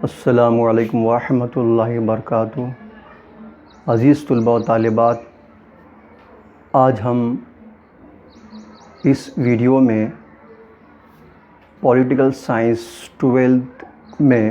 السلام علیکم ورحمۃ اللہ وبرکاتہ۔ عزیز طلباء و طالبات، آج ہم اس ویڈیو میں پولیٹیکل سائنس 12th میں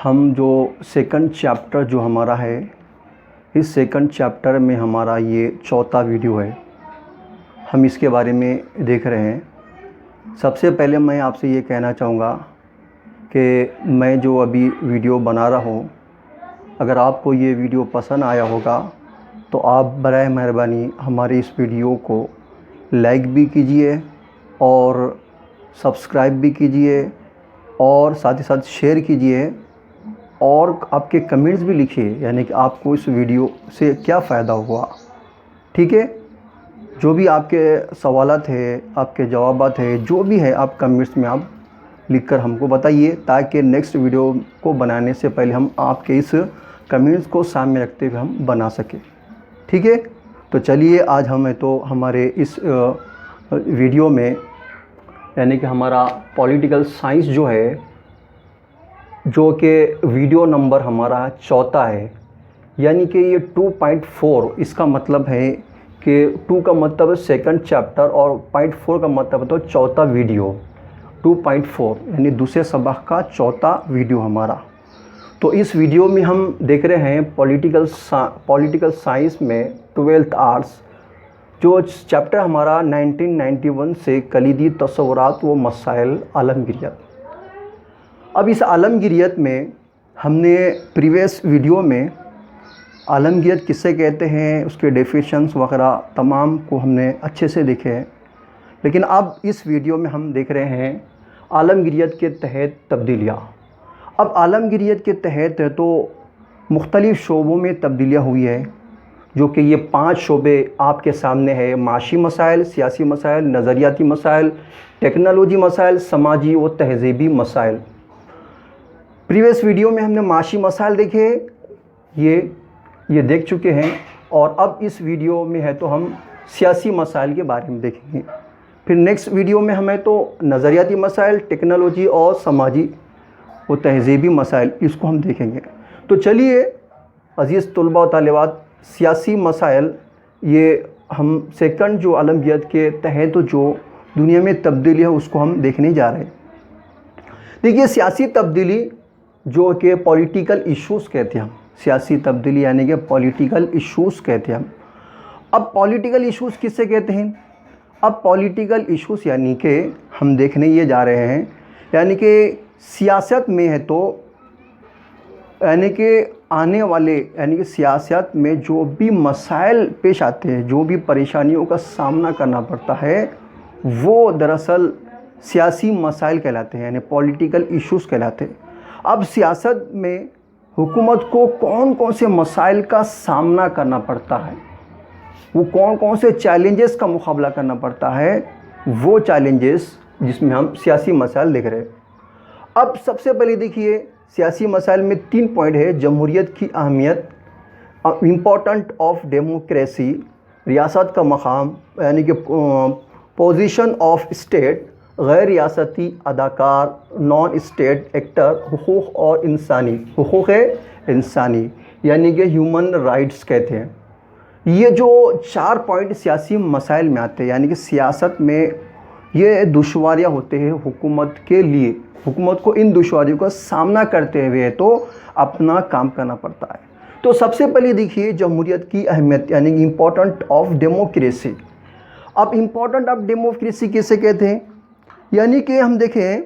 ہم جو سیکنڈ چیپٹر جو ہمارا ہے، اس سیکنڈ چیپٹر میں ہمارا یہ چوتھا ویڈیو ہے، ہم اس کے بارے میں دیکھ رہے ہیں۔ سب سے پہلے میں آپ سے یہ کہنا چاہوں گا کہ میں جو ابھی ویڈیو بنا رہا ہوں، اگر آپ کو یہ ویڈیو پسند آیا ہوگا تو آپ برائے مہربانی ہمارے اس ویڈیو کو لائک بھی کیجئے اور سبسکرائب بھی کیجئے اور ساتھ ہی ساتھ شیئر کیجئے اور آپ کے کمنٹس بھی لکھیے، یعنی کہ آپ کو اس ویڈیو سے کیا فائدہ ہوا۔ ٹھیک ہے، جو بھی آپ کے سوالات ہیں، آپ کے جوابات ہیں، جو بھی ہے آپ کمنٹس میں آپ لکھ کر ہم کو بتائیے، تاکہ نیکسٹ ویڈیو کو بنانے سے پہلے ہم آپ کے اس کمنٹس کو سامنے رکھتے ہوئے ہم بنا سکیں۔ ٹھیک ہے، تو چلیے آج ہمارے اس ویڈیو میں، یعنی کہ ہمارا پولیٹیکل سائنس جو ہے، جو کہ ویڈیو نمبر ہمارا چوتھا ہے، یعنی کہ یہ 2.4، اس کا مطلب ہے کہ 2 کا مطلب ہے سیکنڈ چیپٹر اور 0.4 کا مطلب ہے تو چوتھا ویڈیو۔ 2.4 یعنی دوسرے سبق کا چوتھا ویڈیو ہمارا۔ تو اس ویڈیو میں ہم دیکھ رہے ہیں پولیٹیکل سائنس میں 12th آرٹس، جو چیپٹر ہمارا 1991 سے کلیدی تصورات و مسائل عالمگیریت۔ اب اس عالمگیریت میں ہم نے پریویس ویڈیو میں عالمگیریت کسے کہتے ہیں، اس کے ڈیفینیشنز وغیرہ تمام کو ہم نے اچھے سے دیکھے ہیں، لیکن اب اس ویڈیو میں ہم دیکھ رہے ہیں عالمگیریت کے تحت تبدیلیاں۔ اب عالمگیریت کے تحت تو مختلف شعبوں میں تبدیلیاں ہوئی ہیں، جو کہ یہ 5 شعبے آپ کے سامنے ہے: معاشی مسائل، سیاسی مسائل، نظریاتی مسائل، ٹیکنالوجی مسائل، سماجی و تہذیبی مسائل۔ پریویس ویڈیو میں ہم نے معاشی مسائل دیکھے، یہ دیکھ چکے ہیں، اور اب اس ویڈیو میں ہے تو ہم سیاسی مسائل کے بارے میں دیکھیں گے۔ پھر نیکسٹ ویڈیو میں ہمیں تو نظریاتی مسائل، ٹیکنالوجی اور سماجی و تہذیبی مسائل، اس کو ہم دیکھیں گے۔ تو چلیے عزیز طلباء و طالبات، سیاسی مسائل، یہ ہم سیکنڈ جو عالمگیریت کے تحت جو دنیا میں تبدیلی ہے اس کو ہم دیکھنے جا رہے ہیں۔ دیکھیے، سیاسی تبدیلی جو کہ پولیٹیکل ایشوز کہتے ہیں ہم، سیاسی تبدیلی یعنی کہ پولیٹیکل ایشوز کہتے ہیں ہم۔ اب پولیٹیکل ایشوز کس سے کہتے ہیں؟ اب پولیٹیکل ایشوز یعنی کہ ہم دیکھنے یہ جا رہے ہیں، یعنی کہ سیاست میں ہے تو، یعنی کہ آنے والے، یعنی کہ سیاست میں جو بھی مسائل پیش آتے ہیں، جو بھی پریشانیوں کا سامنا کرنا پڑتا ہے، وہ دراصل سیاسی مسائل کہلاتے ہیں، یعنی پولیٹیکل ایشوز کہلاتے ہیں۔ اب سیاست میں حکومت کو کون کون سے مسائل کا سامنا کرنا پڑتا ہے، وہ کون کون سے چیلنجز کا مقابلہ کرنا پڑتا ہے، وہ چیلنجز جس میں ہم سیاسی مسائل دیکھ رہے ہیں۔ اب سب سے پہلے دیکھیے، سیاسی مسائل میں 3 پوائنٹ ہے: جمہوریت کی اہمیت، امپورٹنٹ آف ڈیموکریسی، ریاست کا مقام یعنی کہ پوزیشن آف اسٹیٹ، غیر ریاستی اداکار، نان اسٹیٹ ایکٹر، حقوق انسانی یعنی کہ ہیومن رائٹس کہتے ہیں۔ یہ جو 4 پوائنٹ سیاسی مسائل میں آتے ہیں، یعنی کہ سیاست میں یہ دشواریاں ہوتے ہیں حکومت کے لیے، حکومت کو ان دشواریوں کا سامنا کرتے ہوئے تو اپنا کام کرنا پڑتا ہے۔ تو سب سے پہلے دیکھیے جمہوریت کی اہمیت، یعنی کہ امپورٹنٹ آف ڈیموکریسی۔ اب امپورٹنٹ آف ڈیموکریسی کسے کہتے ہیں؟ یعنی کہ ہم دیکھیں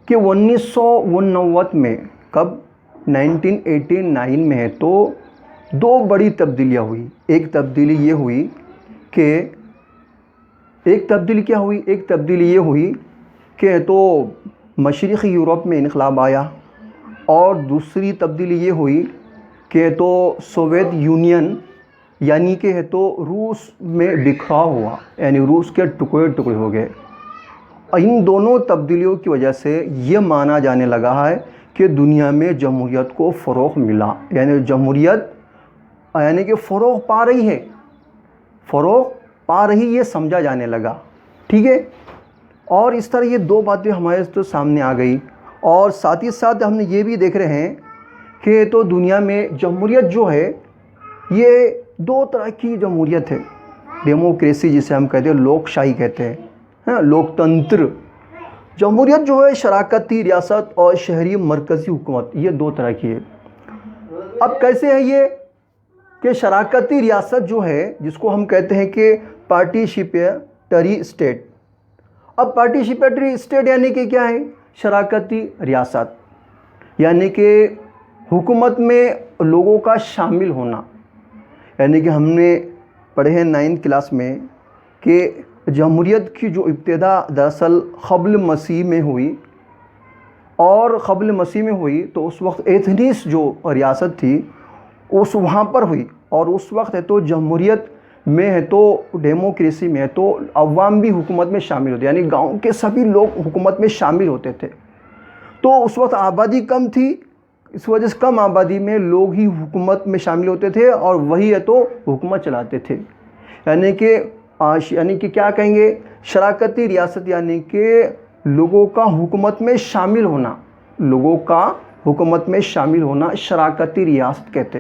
کہ 1989 میں، کب؟ 1989 میں ہے تو 2 بڑی تبدیلیاں ہوئی۔ ایک تبدیلی یہ ہوئی کہ ایک تبدیلی یہ ہوئی کہ تو مشرقی یورپ میں انقلاب آیا، اور دوسری تبدیلی یہ ہوئی کہ تو سوویت یونین یعنی کہ ہے تو روس میں بکھراؤ ہوا، یعنی روس کے ٹکڑے ٹکڑے ہو گئے۔ ان دونوں تبدیلیوں کی وجہ سے یہ مانا جانے لگا ہے کہ دنیا میں جمہوریت کو فروغ ملا، یعنی جمہوریت یعنی کہ فروغ پا رہی یہ سمجھا جانے لگا۔ ٹھیک ہے، اور اس طرح یہ 2 باتیں ہمارے تو سامنے آ گئی۔ اور ساتھ ہی ساتھ ہم نے یہ بھی دیکھ رہے ہیں کہ تو دنیا میں جمہوریت جو ہے یہ دو طرح کی جمہوریت ہے. ڈیموکریسی جسے ہم کہتے ہیں، لوک شاہی کہتے ہیں، لوک تنتر. جمہوریت جو ہے شراکتی ریاست اور شہری مرکزی حکومت، یہ دو طرح کی ہے. اب کیسے ہے یہ کہ شراکتی ریاست جو ہے جس کو ہم کہتے ہیں کہ پارٹیسپیٹری اسٹیٹ. اب پارٹیسپیٹری اسٹیٹ یعنی کہ کیا ہے؟ شراکتی ریاست یعنی کہ حکومت میں لوگوں کا شامل ہونا. یعنی کہ ہم نے پڑھے ہیں 9th کلاس میں کہ جمہوریت کی جو ابتدا دراصل قبل مسیح میں ہوئی، اور قبل مسیح میں ہوئی تو اس وقت ایتھنس جو ریاست تھی اس وہاں پر ہوئی. اور اس وقت ہے تو جمہوریت میں ہے تو ڈیموکریسی میں ہے تو عوام بھی حکومت میں شامل ہوتے، یعنی گاؤں کے سبھی لوگ حکومت میں شامل ہوتے تھے. تو اس وقت آبادی کم تھی، اس وجہ سے کم آبادی میں لوگ ہی حکومت میں شامل ہوتے تھے اور وہی ہے تو حکومت چلاتے تھے. یعنی کہ کیا کہیں گے؟ شراکتی ریاست یعنی کہ لوگوں کا حکومت میں شامل ہونا، لوگوں کا حکومت میں شامل ہونا شراکتی ریاست کہتے.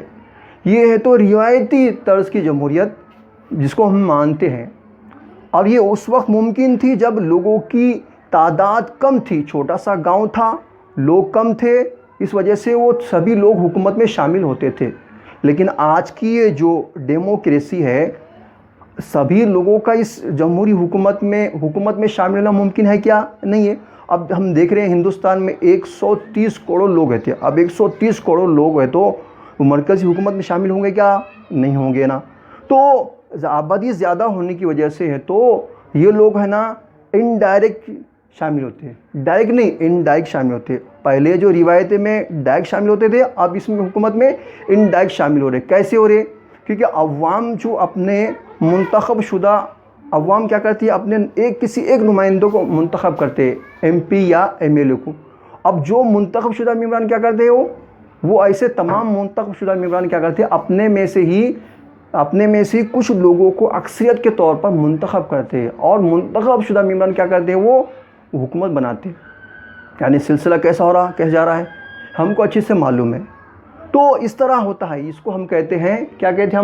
یہ ہے تو روایتی طرز کی جمہوریت جس کو ہم مانتے ہیں. اب یہ اس وقت ممکن تھی جب لوگوں کی تعداد کم تھی، چھوٹا سا گاؤں تھا، لوگ کم تھے، اس وجہ سے وہ سبھی لوگ حکومت میں شامل ہوتے تھے. لیکن آج کی یہ جو ڈیموکریسی ہے، سبھی لوگوں کا اس جمہوری حکومت میں شامل ہونا ممکن ہے کیا؟ نہیں ہے. اب ہم دیکھ رہے ہیں ہندوستان میں 130 کروڑ لوگ ہیں. اب 130 کروڑ لوگ ہیں تو مرکزی حکومت میں شامل ہوں گے کیا؟ نہیں ہوں گے نا. تو آبادی زیادہ ہونے کی وجہ سے ہے تو یہ لوگ ہے نا انڈائریکٹ شامل ہوتے ہیں، ڈائریکٹ نہیں انڈائریکٹ شامل ہوتے ہیں. پہلے جو روایتیں میں ڈائریکٹ شامل ہوتے تھے، اب اس میں حکومت میں انڈائریکٹ شامل ہو رہے. کیسے ہو رہے؟ کیونکہ عوام جو اپنے منتخب شدہ، عوام کیا کرتی ہے؟ اپنے کسی ایک نمائندوں کو منتخب کرتے، ایم پی یا ایم ایل اے کو. اب جو منتخب شدہ ممبران کیا کرتے ہیں وہ ایسے تمام منتخب شدہ ممبران کیا کرتے ہیں؟ اپنے میں سے ہی کچھ لوگوں کو اکثریت کے طور پر منتخب کرتے ہیں، اور منتخب شدہ ممبران کیا کرتے ہیں؟ وہ حکومت بناتے ہیں. یعنی سلسلہ کیسا ہو رہا، کیسے جا رہا ہے، ہم کو اچھے سے معلوم ہے. تو اس طرح ہوتا ہے. اس کو ہم کہتے ہیں، کیا کہتے ہیں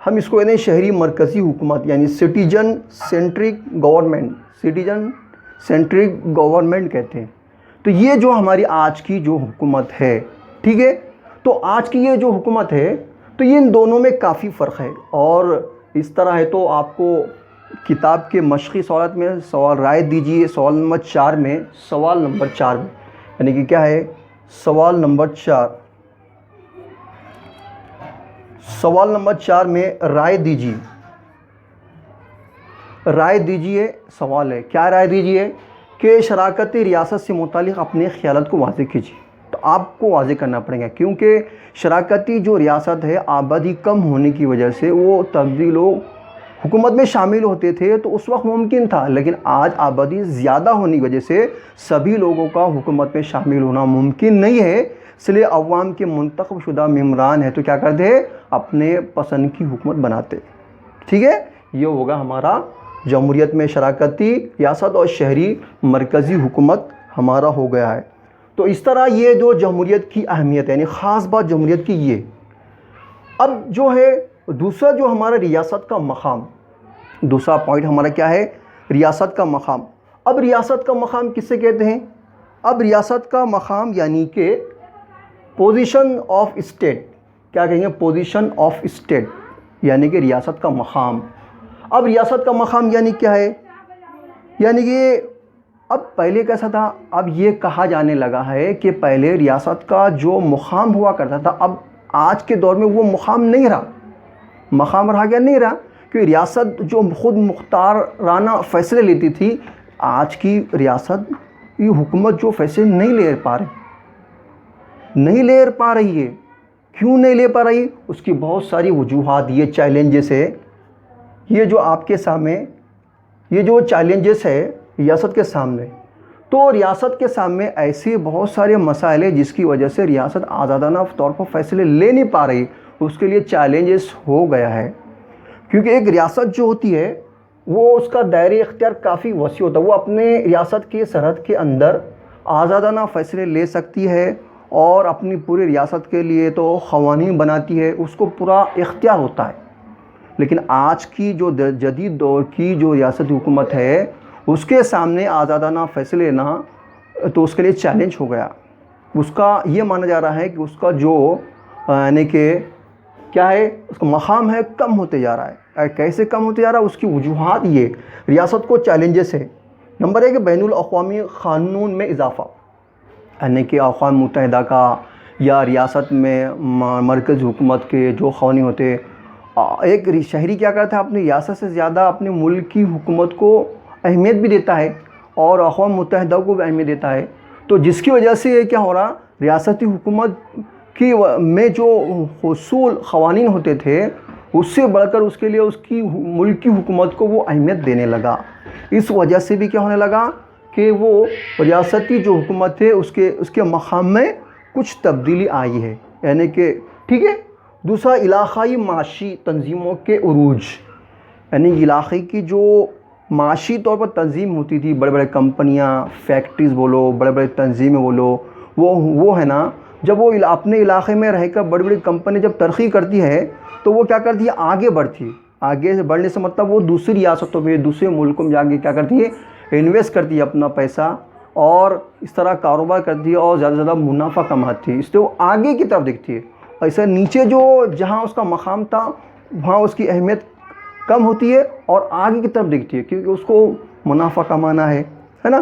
ہم اس کو کہتے ہیں شہری مرکزی حکومت، یعنی سٹیزن سینٹرک گورنمنٹ کہتے ہیں. تو یہ جو ہماری آج کی جو حکومت ہے، ٹھیک ہے، تو آج کی یہ جو حکومت ہے تو یہ ان دونوں میں کافی فرق ہے. اور اس طرح ہے تو آپ کو کتاب کے مشقی سوالات میں سوال رائے دیجئے. سوال نمبر 4 میں یعنی کہ کیا ہے؟ سوال نمبر 4 میں رائے دیجئے. سوال ہے، کیا رائے دیجئے کہ شراکتی ریاست سے متعلق اپنے خیالات کو واضح کیجیے. تو آپ کو واضح کرنا پڑے گا کیونکہ شراکتی جو ریاست ہے آبادی کم ہونے کی وجہ سے وہ تبدیل حکومت میں شامل ہوتے تھے تو اس وقت ممکن تھا. لیکن آج آبادی زیادہ ہونے کی وجہ سے سبھی لوگوں کا حکومت میں شامل ہونا ممکن نہیں ہے. اس لیے عوام کے منتخب شدہ ممبران ہیں تو کیا کرتے ہیں؟ اپنے پسند کی حکومت بناتے. ٹھیک ہے، یہ ہوگا ہمارا جمہوریت میں شراکتی ریاست اور شہری مرکزی حکومت ہمارا ہو گیا ہے. تو اس طرح یہ جو جمہوریت کی اہمیت ہے، یعنی خاص بات جمہوریت کی یہ. اب جو ہے دوسرا جو ہمارا ریاست کا مقام، دوسرا پوائنٹ ہمارا کیا ہے؟ ریاست کا مقام. اب ریاست کا مقام کس سے کہتے ہیں؟ اب ریاست کا مقام یعنی کہ پوزیشن آف اسٹیٹ. کیا کہیں گے؟ پوزیشن آف اسٹیٹ یعنی کہ ریاست کا مقام. اب ریاست کا مقام یعنی کیا ہے؟ یعنی کہ اب پہلے کیسا تھا؟ اب یہ کہا جانے لگا ہے کہ پہلے ریاست کا جو مقام ہوا کرتا تھا، اب آج کے دور میں وہ مقام نہیں رہا. مقام رہا گیا نہیں رہا، کیونکہ ریاست جو خود مختارانہ فیصلے لیتی تھی، آج کی ریاست یہ حکومت جو فیصلے نہیں لے پا رہی ہے. کیوں نہیں لے پا رہی؟ اس کی بہت ساری وجوہات، یہ چیلنجز ہے. یہ جو آپ کے سامنے یہ جو چیلنجز ہے ریاست کے سامنے، تو ریاست کے سامنے ایسے بہت سارے مسائل ہیں جس کی وجہ سے ریاست آزادانہ طور پر فیصلے لے نہیں پا رہی. اس کے لیے چیلنجز ہو گیا ہے، کیونکہ ایک ریاست جو ہوتی ہے وہ اس کا دائرہ اختیار کافی وسیع ہوتا ہے. وہ اپنے ریاست کے سرحد کے اندر آزادانہ فیصلے لے سکتی ہے اور اپنی پوری ریاست کے لیے تو قوانین بناتی ہے، اس کو پورا اختیار ہوتا ہے۔ لیکن آج کی جو جدید دور کی جو ریاستی حکومت ہے اس کے سامنے آزادانہ فیصلے لینا تو اس کے لیے چیلنج ہو گیا۔ اس کا یہ مانا جا رہا ہے کہ اس کا جو یعنی کہ کیا ہے، اس کا مقام ہے کم ہوتے جا رہا ہے۔ کیسے کم ہوتے جا رہا ہے؟ اس کی وجوہات یہ ریاست کو چیلنجز ہے۔ نمبر 1 بین الاقوامی قانون میں اضافہ، یعنی کہ اقوام متحدہ کا یا ریاست میں مرکزی حکومت کے جو قوانین ہوتے، ایک شہری کیا کرتا ہے اپنی ریاست سے زیادہ اپنے ملک کی حکومت کو اہمیت بھی دیتا ہے اور اقوام متحدہ کو بھی اہمیت دیتا ہے، تو جس کی وجہ سے یہ کیا ہو رہا، ریاستی حکومت کی میں جو حصول قوانین ہوتے تھے اس سے بڑھ کر اس کے لیے اس کی ملک کی حکومت کو وہ اہمیت دینے لگا۔ اس وجہ سے بھی کیا ہونے لگا کہ وہ ریاستی جو حکومت ہے اس کے مقام میں کچھ تبدیلی آئی ہے، یعنی کہ ٹھیک ہے۔ دوسرا علاقائی معاشی تنظیموں کے عروج، یعنی علاقے کی جو معاشی طور پر تنظیم ہوتی تھی، بڑے بڑے کمپنیاں، فیکٹریز بولو، بڑے بڑے تنظیمیں بولو، وہ ہے نا، جب وہ اپنے علاقے میں رہ کر بڑی بڑی کمپنی جب ترقی کرتی ہے تو وہ کیا کرتی ہے، آگے بڑھتی ہے۔ آگے سے بڑھنے سے مطلب وہ دوسری ریاستوں میں، دوسرے ملکوں میں جا کے کیا کرتی ہے، انویسٹ کرتی ہے اپنا پیسہ اور اس طرح کاروبار کرتی ہے اور زیادہ سے زیادہ منافع کماتی ہے، اس سے وہ آگے کی طرف دیکھتی ہے۔ ایسے نیچے جو جہاں اس کا مقام تھا وہاں اس کی اہمیت کم ہوتی ہے اور آگے کی طرف دیکھتی ہے، کیونکہ اس کو منافع کمانا ہے نا،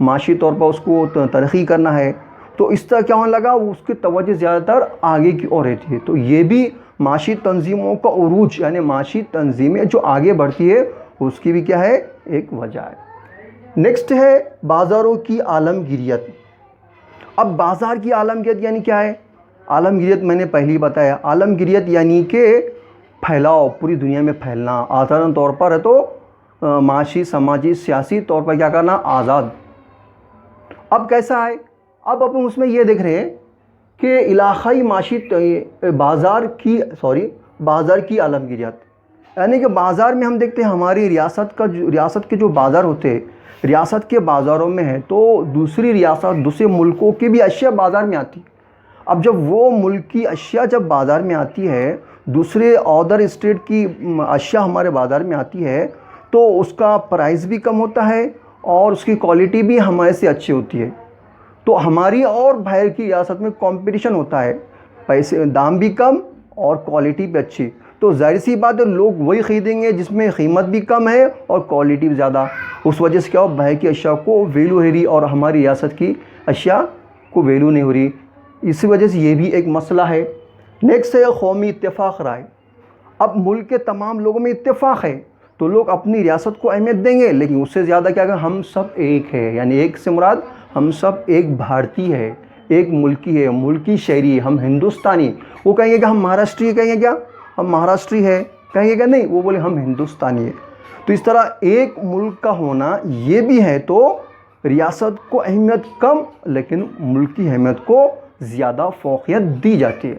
معاشی طور پر اس کو ترقی کرنا ہے، تو اس طرح کیا ہونے لگا، اس کی توجہ زیادہ تر آگے کی اور رہتی ہے۔ تو یہ بھی معاشی تنظیموں کا عروج، یعنی معاشی تنظیمیں جو آگے بڑھتی ہے اس کی بھی کیا ہے، ایک وجہ ہے۔ نیکسٹ ہے بازاروں کی عالمگیریت۔ اب بازار کی عالمگیریت یعنی کیا ہے؟ عالمگیریت میں نے پہلے ہی بتایا، عالمگیریت یعنی کہ پھیلاؤ، پوری دنیا میں پھیلنا، آزادانہ طور پر ہے تو معاشی، سماجی، سیاسی طور پر کیا کرنا، آزاد۔ اب کیسا ہے؟ اب اپن اس میں یہ دیکھ رہے ہیں کہ علاقائی معاشی بازار کی عالمگیریت، یعنی کہ بازار میں ہم دیکھتے ہیں ہماری ریاست کے جو بازار ہوتے ہیں، ریاست کے بازاروں میں ہے تو دوسری ریاست، دوسرے ملکوں کی بھی اشیاء بازار میں آتی۔ اب جب وہ ملک کی اشیاء جب بازار میں آتی ہے، دوسرے ادر اسٹیٹ کی اشیاء ہمارے بازار میں آتی ہے تو اس کا پرائز بھی کم ہوتا ہے اور اس کی کوالٹی بھی ہمارے سے اچھی ہوتی ہے، تو ہماری اور باہر کی ریاست میں کمپٹیشن ہوتا ہے، پیسے دام بھی کم اور کوالٹی بھی اچھی، تو ظاہر سی بات ہے لوگ وہی خریدیں گے جس میں قیمت بھی کم ہے اور کوالٹی بھی زیادہ۔ اس وجہ سے کیا ہو، باہر کی اشیاء کو ویلیو ہو رہی اور ہماری ریاست کی اشیاء کو ویلیو نہیں ہو رہی، اسی وجہ سے یہ بھی ایک مسئلہ ہے۔ نیکسٹ ہے قومی اتفاق رائے۔ اب ملک کے تمام لوگوں میں اتفاق ہے تو لوگ اپنی ریاست کو اہمیت دیں گے، لیکن اس سے زیادہ کیا کہ ہم سب ایک ہے، یعنی ایک سے مراد ہم سب ایک بھارتی ہے، ایک ملکی ہے، ملکی شہری، ہم ہندوستانی۔ وہ کہیں گے کہ ہم مہاراشٹری، کہیں گے کیا ہم مہاراشٹری ہے، کہیں گے کہ نہیں، وہ بولے ہم ہندوستانی ہے۔ تو اس طرح ایک ملک کا ہونا یہ بھی ہے تو ریاست کو اہمیت کم لیکن ملک کی اہمیت کو زیادہ فوقیت دی جاتی ہے۔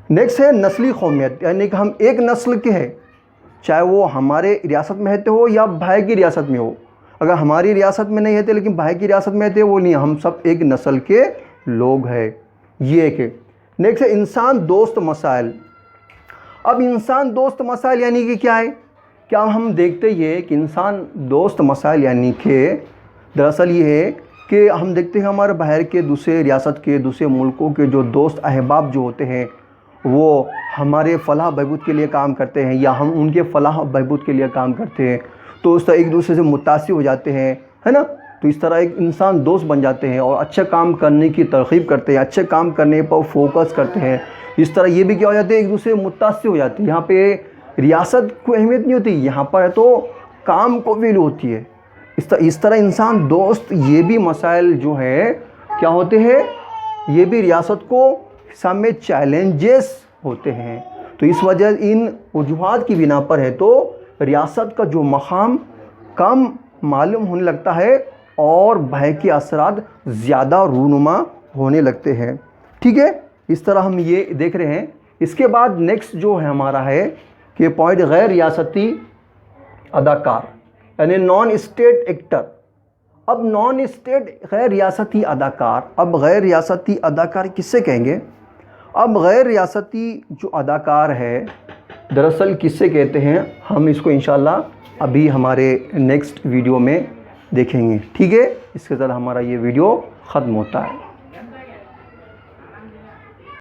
نیکسٹ ہے نسلی قومیت، یعنی کہ ہم ایک نسل کے ہیں، چاہے وہ ہمارے ریاست میں رہتے ہو یا باہر کی ریاست میں ہو۔ اگر ہماری ریاست میں نہیں رہتے لیکن باہر کی ریاست میں رہتے، وہ نہیں، ہم سب ایک نسل کے لوگ ہیں، یہ ایک ہے۔ نیکسٹ ہے انسان دوست مسائل۔ اب انسان دوست مسائل یعنی کہ کیا ہے؟ کیا ہم دیکھتے یہ کہ انسان دوست مسائل یعنی کہ دراصل یہ ہے کہ ہم دیکھتے ہیں ہمارے باہر کے دوسرے ریاست کے، دوسرے ملکوں کے جو دوست احباب جو ہوتے ہیں وہ ہمارے فلاح بہبود کے لیے کام کرتے ہیں یا ہم ان کے فلاح بہبود کے لیے کام کرتے ہیں، تو اس طرح ایک دوسرے سے متاثر ہو جاتے ہیں، ہے نا، تو اس طرح ایک انسان دوست بن جاتے ہیں اور اچھا کام کرنے کی ترغیب کرتے ہیں، اچھے کام کرنے پر فوکس کرتے ہیں۔ اس طرح یہ بھی کیا ہو جاتے ہیں، ایک دوسرے سے متاثر ہو جاتے ہیں۔ یہاں پہ ریاست کو اہمیت نہیں ہوتی، یہاں پر تو کام کو ویلیو ہوتی ہے۔ اس طرح انسان دوست یہ بھی مسائل جو ہے کیا ہوتے ہیں، یہ بھی ریاست کو سامنے چیلنجز ہوتے ہیں۔ تو اس وجہ ان وجوہات کی بنا پر ہے تو ریاست کا جو مقام کم معلوم ہونے لگتا ہے اور باہر کے اثرات زیادہ رونما ہونے لگتے ہیں، ٹھیک ہے۔ اس طرح ہم یہ دیکھ رہے ہیں۔ اس کے بعد نیکسٹ جو ہے ہمارا ہے کہ پوائنٹ غیر ریاستی اداکار، یعنی نان اسٹیٹ ایکٹر۔ اب نان اسٹیٹ غیر ریاستی اداکار، اب غیر ریاستی اداکار کس سے کہیں گے؟ اب غیر ریاستی جو اداکار ہے دراصل کس سے کہتے ہیں، ہم اس کو انشاءاللہ ابھی ہمارے نیکسٹ ویڈیو میں دیکھیں گے، ٹھیک ہے؟ اس کے ساتھ ہمارا یہ ویڈیو ختم ہوتا ہے۔